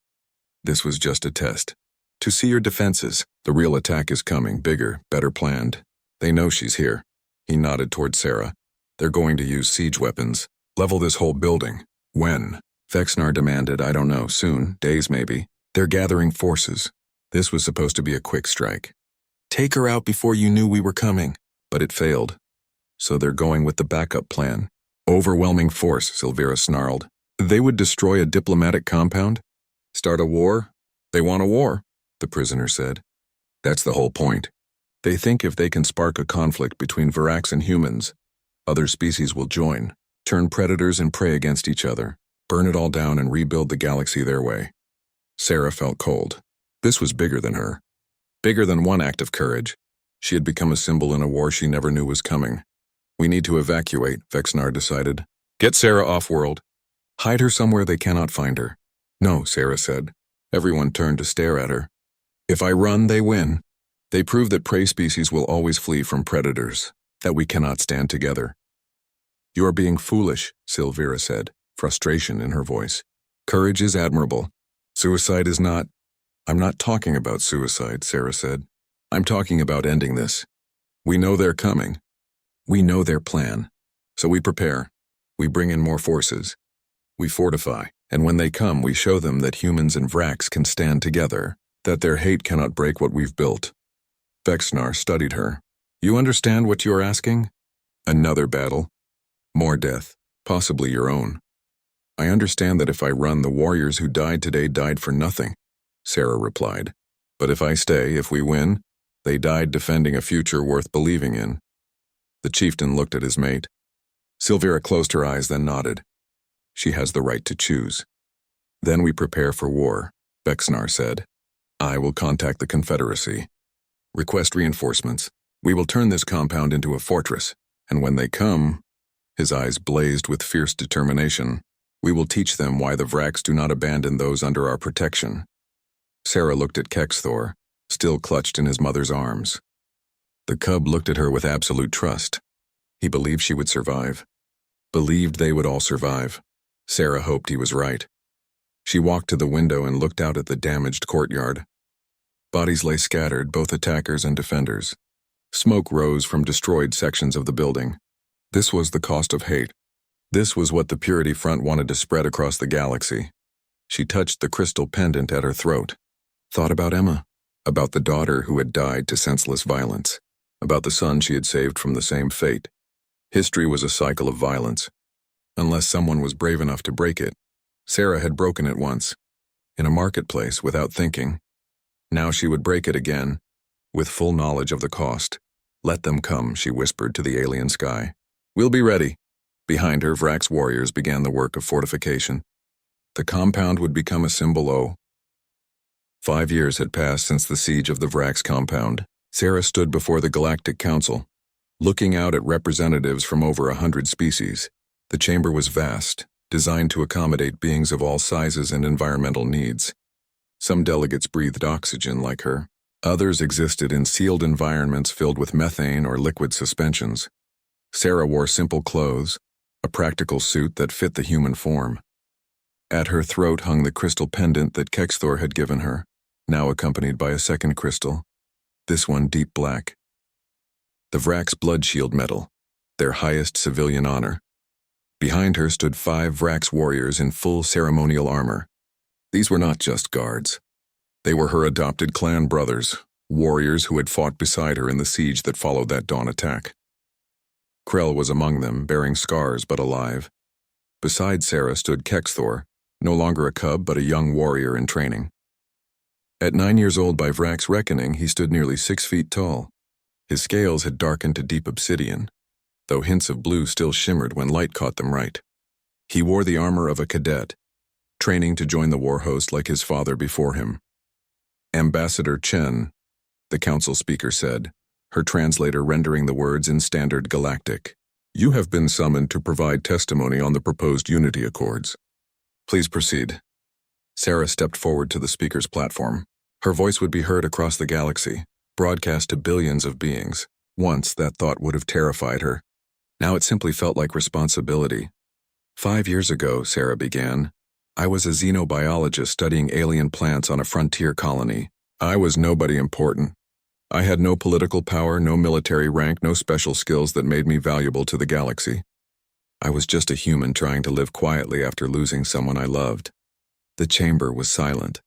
This was just a test. To see your defenses, the real attack is coming, bigger, better planned. They know she's here. He nodded toward Sarah. They're going to use siege weapons. Level this whole building. When? Vexnar demanded. I don't know, soon, days maybe. They're gathering forces. This was supposed to be a quick strike. Take her out before you knew we were coming. But it failed. So they're going with the backup plan. Overwhelming force, Silvera snarled. They would destroy a diplomatic compound? Start a war? They want a war, the prisoner said. That's the whole point. They think if they can spark a conflict between Varax and humans, other species will join, turn predators and prey against each other, burn it all down and rebuild the galaxy their way. Sarah felt cold. This was bigger than her. Bigger than one act of courage. She had become a symbol in a war she never knew was coming. We need to evacuate, Vexnar decided. Get Sarah off-world. Hide her somewhere they cannot find her. No, Sarah said. Everyone turned to stare at her. If I run, they win. They prove that prey species will always flee from predators, that we cannot stand together. You are being foolish, Silvera said, frustration in her voice. Courage is admirable. Suicide is not. I'm not talking about suicide, Sarah said. I'm talking about ending this. We know they're coming. We know their plan. So we prepare. We bring in more forces. We fortify. And when they come, we show them that humans and Vrax can stand together, that their hate cannot break what we've built. Vexnar studied her. You understand what you are asking? Another battle. More death, possibly your own. I understand that if I run, the warriors who died today died for nothing, Sarah replied. But if I stay, if we win, they died defending a future worth believing in. The chieftain looked at his mate. Silvera closed her eyes, then nodded. She has the right to choose. Then we prepare for war, Vexnar said. I will contact the Confederacy. Request reinforcements. We will turn this compound into a fortress, and when they come, his eyes blazed with fierce determination, we will teach them why the Vrax do not abandon those under our protection. Sarah looked at Kexthor, still clutched in his mother's arms. The cub looked at her with absolute trust. He believed she would survive. Believed they would all survive. Sarah hoped he was right. She walked to the window and looked out at the damaged courtyard. Bodies lay scattered, both attackers and defenders. Smoke rose from destroyed sections of the building. This was the cost of hate. This was what the Purity Front wanted to spread across the galaxy. She touched the crystal pendant at her throat. Thought about Emma, about the daughter who had died to senseless violence, about the son she had saved from the same fate. History was a cycle of violence. Unless someone was brave enough to break it. Sarah had broken it once, in a marketplace without thinking. Now she would break it again, with full knowledge of the cost. Let them come, she whispered to the alien sky. We'll be ready. Behind her, Vrax warriors began the work of fortification. The compound would become a symbol. 5 years had passed since the siege of the Vrax compound. Sarah stood before the Galactic Council, looking out at representatives from over 100 species. The chamber was vast, designed to accommodate beings of all sizes and environmental needs. Some delegates breathed oxygen like her. Others existed in sealed environments filled with methane or liquid suspensions. Sarah wore simple clothes, a practical suit that fit the human form. At her throat hung the crystal pendant that Kexthor had given her, now accompanied by a second crystal, this one deep black. The Vrax blood shield medal, their highest civilian honor. Behind her stood 5 Vrax warriors in full ceremonial armor. These were not just guards. They were her adopted clan brothers, warriors who had fought beside her in the siege that followed that dawn attack. Krell was among them, bearing scars but alive. Beside Sarah stood Kexthor, no longer a cub but a young warrior in training. At 9 years old by Vrax reckoning, he stood nearly 6 feet tall. His scales had darkened to deep obsidian, though hints of blue still shimmered when light caught them right. He wore the armor of a cadet, training to join the war host like his father before him. Ambassador Chen, the council speaker said, her translator rendering the words in standard Galactic. You have been summoned to provide testimony on the proposed Unity Accords. Please proceed. Sarah stepped forward to the speaker's platform. Her voice would be heard across the galaxy, broadcast to billions of beings. Once that thought would have terrified her. Now it simply felt like responsibility. 5 years ago, Sarah began, I was a xenobiologist studying alien plants on a frontier colony. I was nobody important. I had no political power, no military rank, no special skills that made me valuable to the galaxy. I was just a human trying to live quietly after losing someone I loved. The chamber was silent.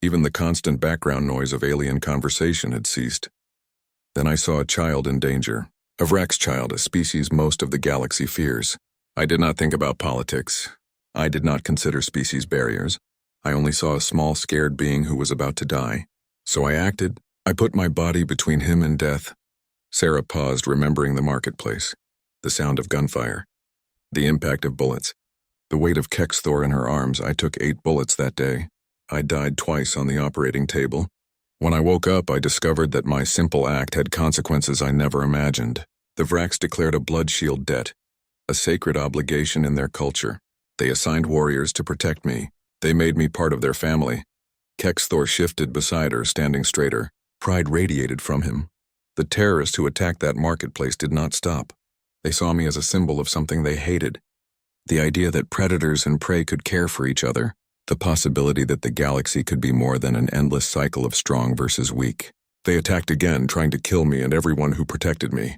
Even the constant background noise of alien conversation had ceased. Then I saw a child in danger. A Vrax child, a species most of the galaxy fears. I did not think about politics. I did not consider species barriers. I only saw a small, scared being who was about to die. So I acted. I put my body between him and death. Sarah paused, remembering the marketplace. The sound of gunfire. The impact of bullets. The weight of Kexthor in her arms. I took 8 bullets that day. I died twice on the operating table. When I woke up, I discovered that my simple act had consequences I never imagined. The Vrax declared a blood shield debt, a sacred obligation in their culture. They assigned warriors to protect me. They made me part of their family. Kexthor shifted beside her, standing straighter. Pride radiated from him. The terrorists who attacked that marketplace did not stop. They saw me as a symbol of something they hated. The idea that predators and prey could care for each other. The possibility that the galaxy could be more than an endless cycle of strong versus weak. They attacked again, trying to kill me and everyone who protected me.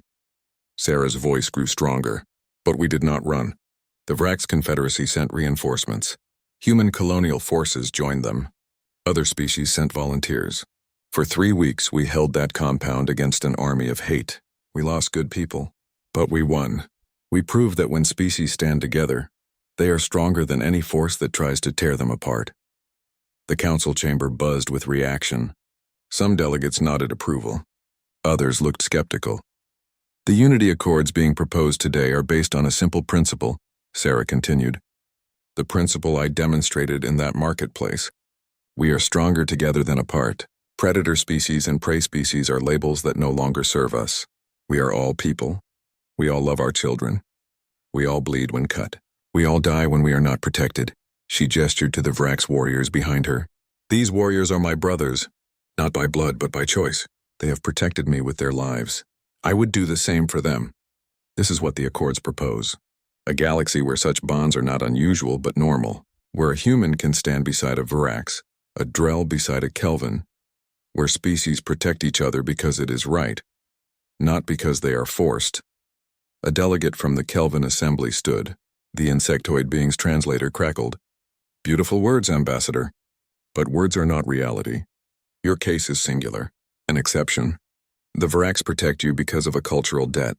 Sarah's voice grew stronger, but we did not run. The Vrax Confederacy sent reinforcements. Human colonial forces joined them. Other species sent volunteers. For 3 weeks, we held that compound against an army of hate. We lost good people, but we won. We proved that when species stand together, they are stronger than any force that tries to tear them apart. The council chamber buzzed with reaction. Some delegates nodded approval. Others looked skeptical. The Unity Accords being proposed today are based on a simple principle, Sarah continued. The principle I demonstrated in that marketplace. We are stronger together than apart. Predator species and prey species are labels that no longer serve us. We are all people. We all love our children. We all bleed when cut. We all die when we are not protected. She gestured to the Vrax warriors behind her. These warriors are my brothers, not by blood but by choice. They have protected me with their lives. I would do the same for them. This is what the Accords propose. A galaxy where such bonds are not unusual but normal, where a human can stand beside a Vrax, a Drell beside a Kelvin, where species protect each other because it is right, not because they are forced. A delegate from the Kelvin assembly stood. The insectoid being's translator crackled. Beautiful words, Ambassador. But words are not reality. Your case is singular, an exception. The Vrax protect you because of a cultural debt.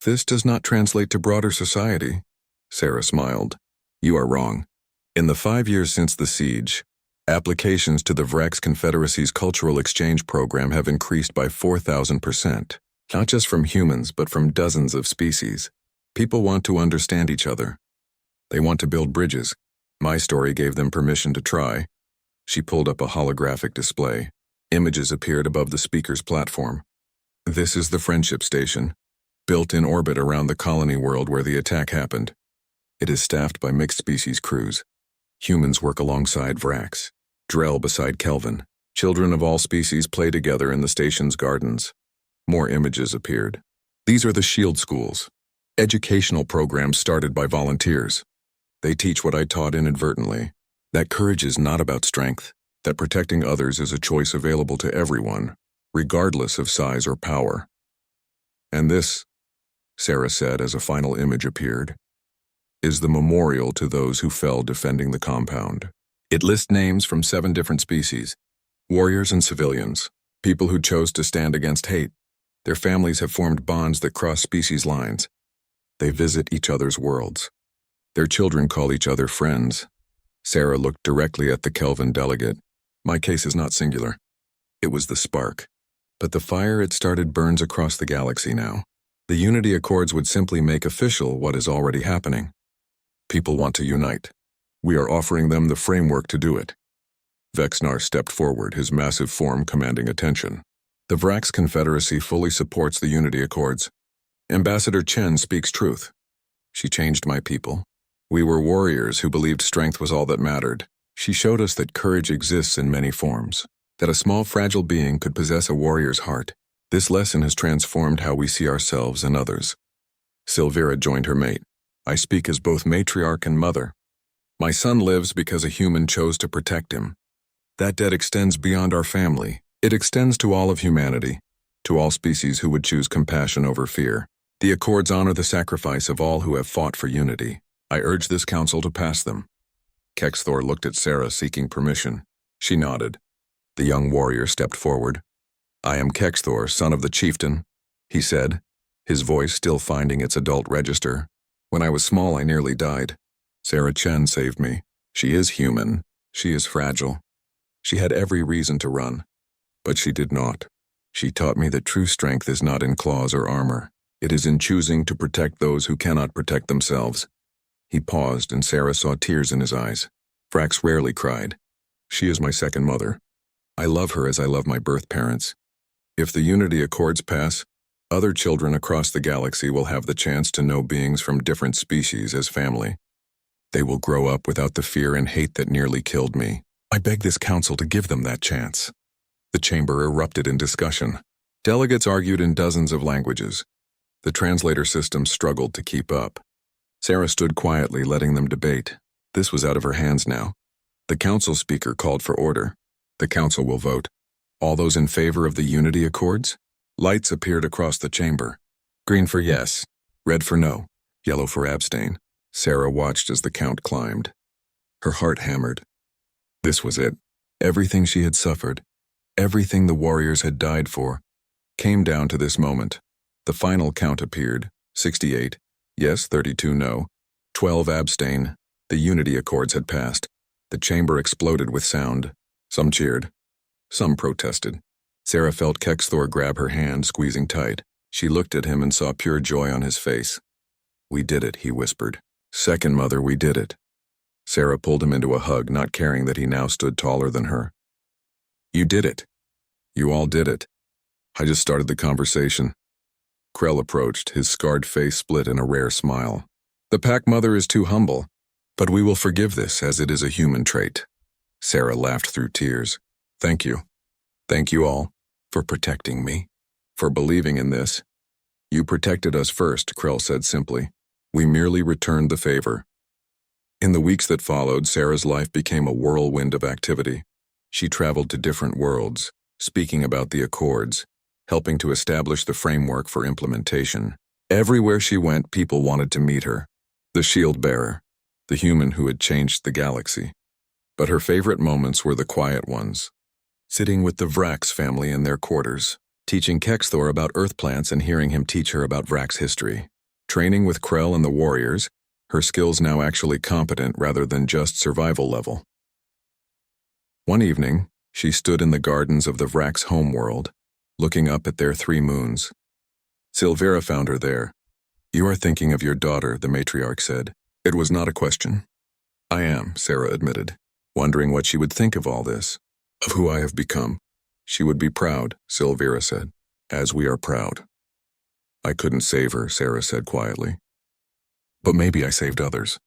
This does not translate to broader society. Sarah smiled. You are wrong. In the 5 years since the siege, applications to the Vrax Confederacy's cultural exchange program have increased by 4,000%. Not just from humans, but from dozens of species. People want to understand each other. They want to build bridges. My story gave them permission to try. She pulled up a holographic display. Images appeared above the speaker's platform. This is the Friendship Station, built in orbit around the colony world where the attack happened. It is staffed by mixed-species crews. Humans work alongside Vrax, Drell beside Kelvin. Children of all species play together in the station's gardens. More images appeared. These are the SHIELD schools, educational programs started by volunteers. They teach what I taught inadvertently, that courage is not about strength, that protecting others is a choice available to everyone, regardless of size or power. And this, Sarah said as a final image appeared, is the memorial to those who fell defending the compound. It lists names from 7 different species, warriors and civilians, people who chose to stand against hate. Their families have formed bonds that cross species lines. They visit each other's worlds. Their children call each other friends. Sarah looked directly at the Kelvin delegate. My case is not singular. It was the spark. But the fire it started burns across the galaxy now. The Unity Accords would simply make official what is already happening. People want to unite. We are offering them the framework to do it. Vexnar stepped forward, his massive form commanding attention. The Vrax Confederacy fully supports the Unity Accords. Ambassador Chen speaks truth. She changed my people. We were warriors who believed strength was all that mattered. She showed us that courage exists in many forms, that a small fragile being could possess a warrior's heart. This lesson has transformed how we see ourselves and others. Silvera joined her mate. I speak as both matriarch and mother. My son lives because a human chose to protect him. That debt extends beyond our family. It extends to all of humanity, to all species who would choose compassion over fear. The Accords honor the sacrifice of all who have fought for unity. I urge this council to pass them. Kexthor looked at Sarah seeking permission. She nodded. The young warrior stepped forward. I am Kexthor, son of the chieftain, he said, his voice still finding its adult register. When I was small, I nearly died. Sarah Chen saved me. She is human. She is fragile. She had every reason to run, but she did not. She taught me that true strength is not in claws or armor. It is in choosing to protect those who cannot protect themselves. He paused, and Sarah saw tears in his eyes. Vrax rarely cried. She is my second mother. I love her as I love my birth parents. If the Unity Accords pass, other children across the galaxy will have the chance to know beings from different species as family. They will grow up without the fear and hate that nearly killed me. I beg this council to give them that chance. The chamber erupted in discussion. Delegates argued in dozens of languages. The translator system struggled to keep up. Sarah stood quietly, letting them debate. This was out of her hands now. The council speaker called for order. The council will vote. All those in favor of the Unity Accords? Lights appeared across the chamber. Green for yes, red for no, yellow for abstain. Sarah watched as the count climbed. Her heart hammered. This was it. Everything she had suffered, everything the warriors had died for, came down to this moment. The final count appeared. 68, yes, 32 no, 12 abstain. The Unity Accords had passed. The chamber exploded with sound. Some cheered. Some protested. Sarah felt Kexthor grab her hand, squeezing tight. She looked at him and saw pure joy on his face. We did it, he whispered. Second mother, we did it. Sarah pulled him into a hug, not caring that he now stood taller than her. You did it. You all did it. I just started the conversation. Krell approached, his scarred face split in a rare smile. The Pack Mother is too humble, but we will forgive this as it is a human trait. Sarah laughed through tears. Thank you. Thank you all for protecting me, for believing in this. You protected us first, Krell said simply. We merely returned the favor. In the weeks that followed, Sarah's life became a whirlwind of activity. She traveled to different worlds, speaking about the Accords, helping to establish the framework for implementation. Everywhere she went, people wanted to meet her, the shield bearer, the human who had changed the galaxy. But her favorite moments were the quiet ones, sitting with the Vrax family in their quarters, teaching Kexthor about Earth plants and hearing him teach her about Vrax history. Training with Krell and the warriors, her skills now actually competent rather than just survival level. One evening, she stood in the gardens of the Vrax homeworld, looking up at their 3 moons. Silvera found her there. You are thinking of your daughter, the matriarch said. It was not a question. I am, Sarah admitted, wondering what she would think of all this, of who I have become. She would be proud, Silvira said, as we are proud. I couldn't save her, Sarah said quietly. But maybe I saved others.